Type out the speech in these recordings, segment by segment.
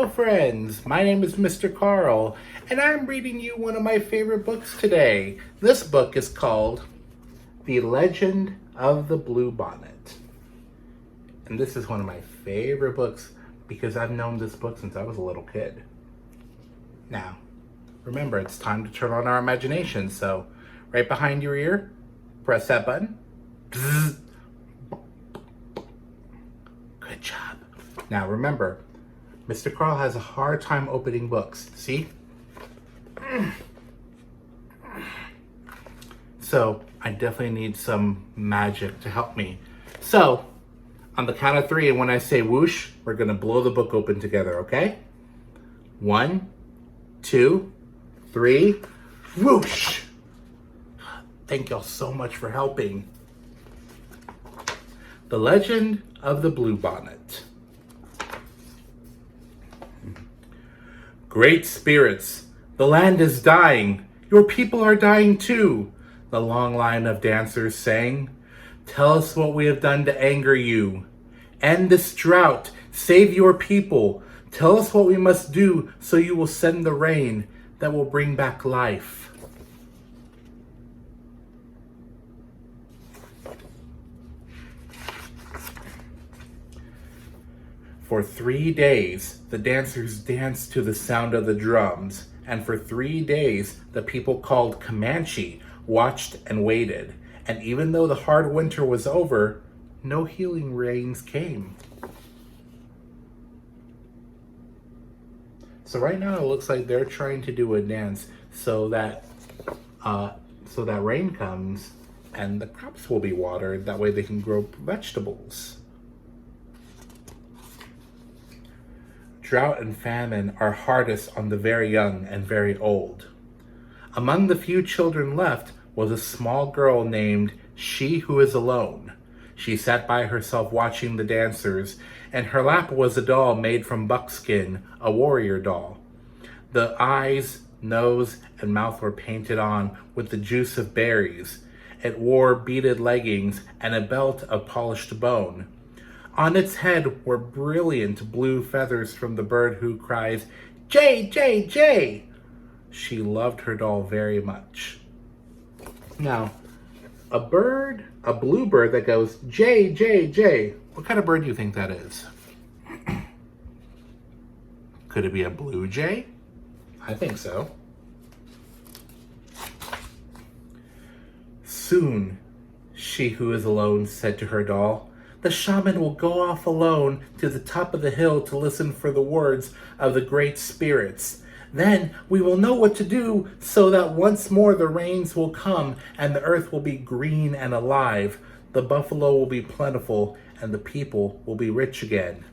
Hello friends, my name is Mr. Carl, and I'm reading you one of my favorite books today. This book is called The Legend of the Bluebonnet. And this is one of my favorite books because I've known this book since I was a little kid. Now, remember, it's time to turn on our imagination, so right behind your ear, press that button. Bzz. Good job. Now remember, Mr. Carl has a hard time opening books. See? So I definitely need some magic to help me. So on the count of 3, and when I say whoosh, we're gonna blow the book open together, okay? 1, 2, 3, whoosh! Thank y'all so much for helping. The Legend of the Bluebonnet. Great spirits, the land is dying. Your people are dying too. The long line of dancers sang. Tell us what we have done to anger you. End this drought. Save your people. Tell us what we must do so you will send the rain that will bring back life. For 3 days, the dancers danced to the sound of the drums, and for 3 days, the people called Comanche watched and waited. And even though the hard winter was over, no healing rains came. So right now, it looks like they're trying to do a dance so that rain comes and the crops will be watered. That way, they can grow vegetables. Drought and famine are hardest on the very young and very old. Among the few children left was a small girl named She Who Is Alone. She sat by herself watching the dancers, and her lap was a doll made from buckskin, a warrior doll. The eyes, nose, and mouth were painted on with the juice of berries. It wore beaded leggings and a belt of polished bone. On its head were brilliant blue feathers from the bird who cries, Jay, Jay, Jay. She loved her doll very much. Now, a blue bird that goes, Jay, Jay, Jay. What kind of bird do you think that is? Could it be a blue jay? I think so. Soon, She Who Is Alone said to her doll, the shaman will go off alone to the top of the hill to listen for the words of the great spirits. Then we will know what to do so that once more the rains will come and the earth will be green and alive. The buffalo will be plentiful and the people will be rich again.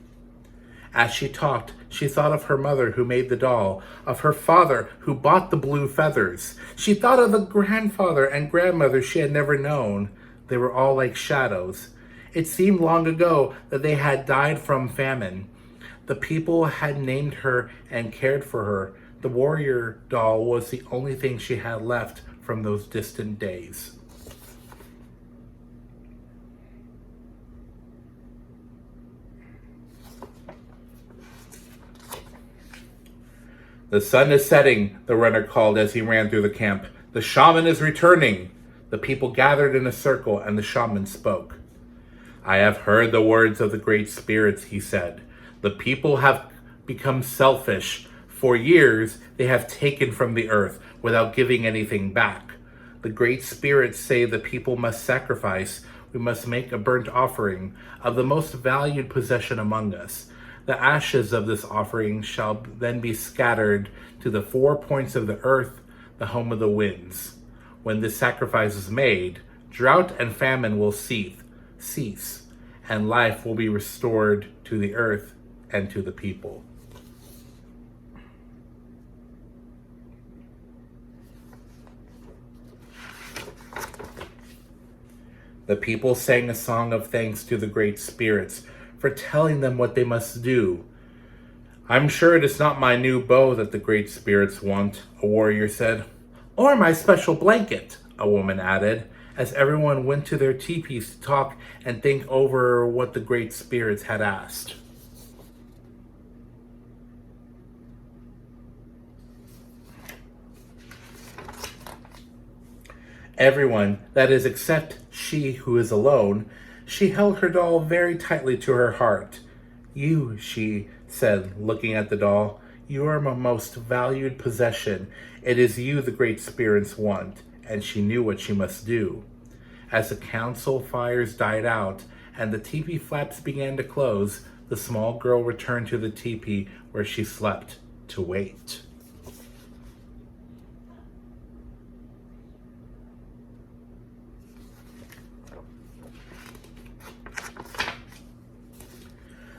As she talked, she thought of her mother who made the doll, of her father who bought the blue feathers. She thought of the grandfather and grandmother she had never known. They were all like shadows. It seemed long ago that they had died from famine. The people had named her and cared for her. The warrior doll was the only thing she had left from those distant days. The sun is setting, the runner called as he ran through the camp. The shaman is returning. The people gathered in a circle and the shaman spoke. I have heard the words of the great spirits, he said. The people have become selfish. For years, they have taken from the earth without giving anything back. The great spirits say the people must sacrifice. We must make a burnt offering of the most valued possession among us. The ashes of this offering shall then be scattered to the 4 points of the earth, the home of the winds. When this sacrifice is made, drought and famine will cease, and life will be restored to the earth and to the people. The people sang a song of thanks to the great spirits for telling them what they must do. I'm sure it is not my new bow that the great spirits want, a warrior said. Or my special blanket, a woman added, as everyone went to their teepees to talk and think over what the great spirits had asked. Everyone, that is, except she who is alone. She held her doll very tightly to her heart. You, she said, looking at the doll, you are my most valued possession. It is you the great spirits want, and she knew what she must do. As the council fires died out and the teepee flaps began to close, the small girl returned to the teepee where she slept to wait.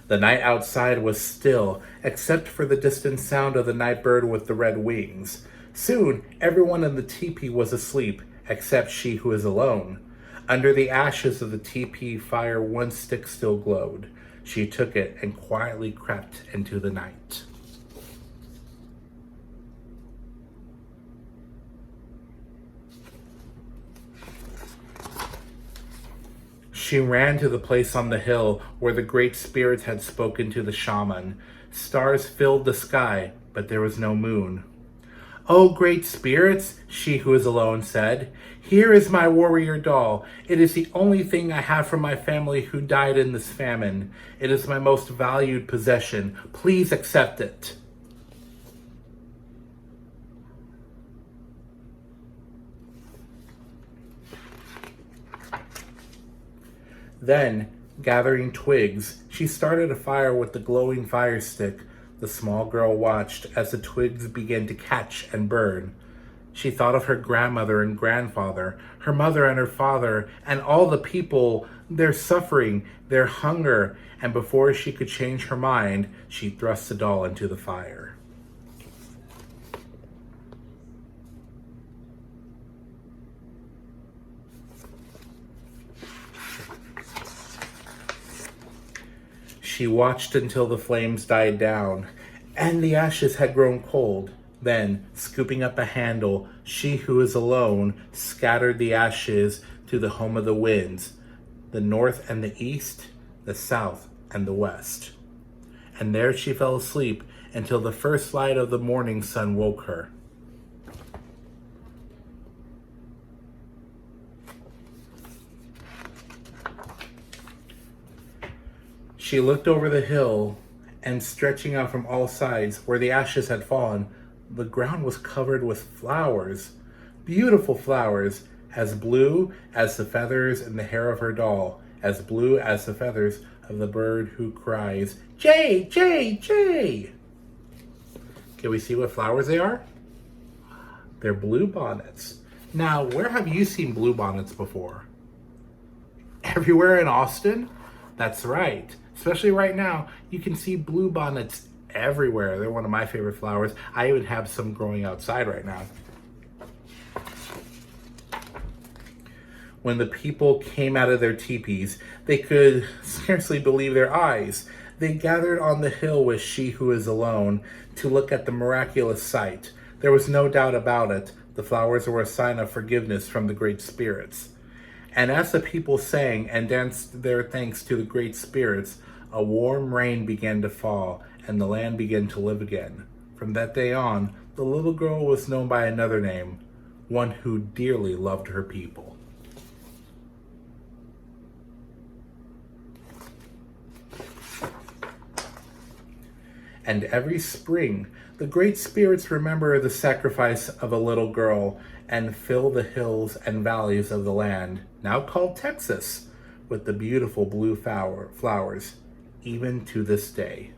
The night outside was still, except for the distant sound of the night bird with the red wings. Soon, everyone in the teepee was asleep, except she who is alone. Under the ashes of the teepee fire, one stick still glowed. She took it and quietly crept into the night. She ran to the place on the hill where the great spirits had spoken to the shaman. Stars filled the sky, but there was no moon. "Oh, great spirits," she who is alone said, "here is my warrior doll. It is the only thing I have from my family who died in this famine. It is my most valued possession. Please accept it." Then, gathering twigs, she started a fire with the glowing fire stick. The small girl watched as the twigs began to catch and burn. She thought of her grandmother and grandfather, her mother and her father, and all the people, their suffering, their hunger, and before she could change her mind, she thrust the doll into the fire. She watched until the flames died down, and the ashes had grown cold. Then, scooping up a handle, she who is alone scattered the ashes to the home of the winds, the north and the east, the south and the west. And there she fell asleep until the first light of the morning sun woke her. She looked over the hill, and stretching out from all sides, where the ashes had fallen, the ground was covered with flowers, beautiful flowers, as blue as the feathers in the hair of her doll, as blue as the feathers of the bird who cries, "Jay, Jay, Jay!" Can we see what flowers they are? They're bluebonnets. Now, where have you seen bluebonnets before? Everywhere in Austin? That's right. Especially right now, you can see bluebonnets everywhere. They're one of my favorite flowers. I even have some growing outside right now. When the people came out of their teepees, they could scarcely believe their eyes. They gathered on the hill with she who is alone to look at the miraculous sight. There was no doubt about it. The flowers were a sign of forgiveness from the great spirits. And as the people sang and danced their thanks to the great spirits, a warm rain began to fall, and the land began to live again. From that day on, the little girl was known by another name, one who dearly loved her people. And every spring, the great spirits remember the sacrifice of a little girl and fill the hills and valleys of the land, now called Texas, with the beautiful blue flowers, even to this day.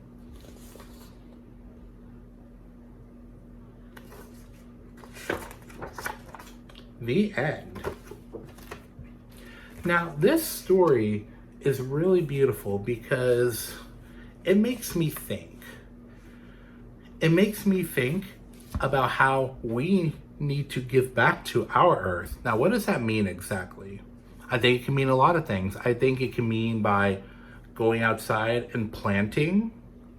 The end. Now, this story is really beautiful because it makes me think. It makes me think about how we need to give back to our earth. Now, what does that mean exactly? I think it can mean a lot of things. I think it can mean by going outside and planting.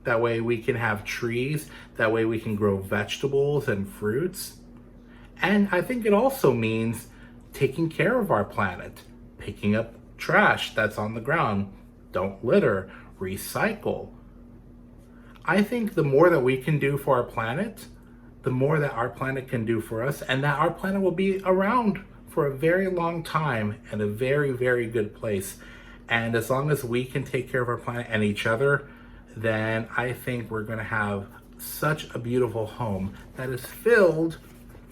That way we can have trees. That way we can grow vegetables and fruits. And I think it also means taking care of our planet, picking up trash that's on the ground. Don't litter, recycle. I think the more that we can do for our planet, the more that our planet can do for us, and that our planet will be around for a very long time in a very, very good place. And as long as we can take care of our planet and each other, then I think we're going to have such a beautiful home that is filled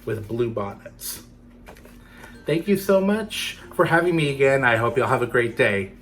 with bluebonnets. Thank you so much for having me again. I hope you'll have a great day.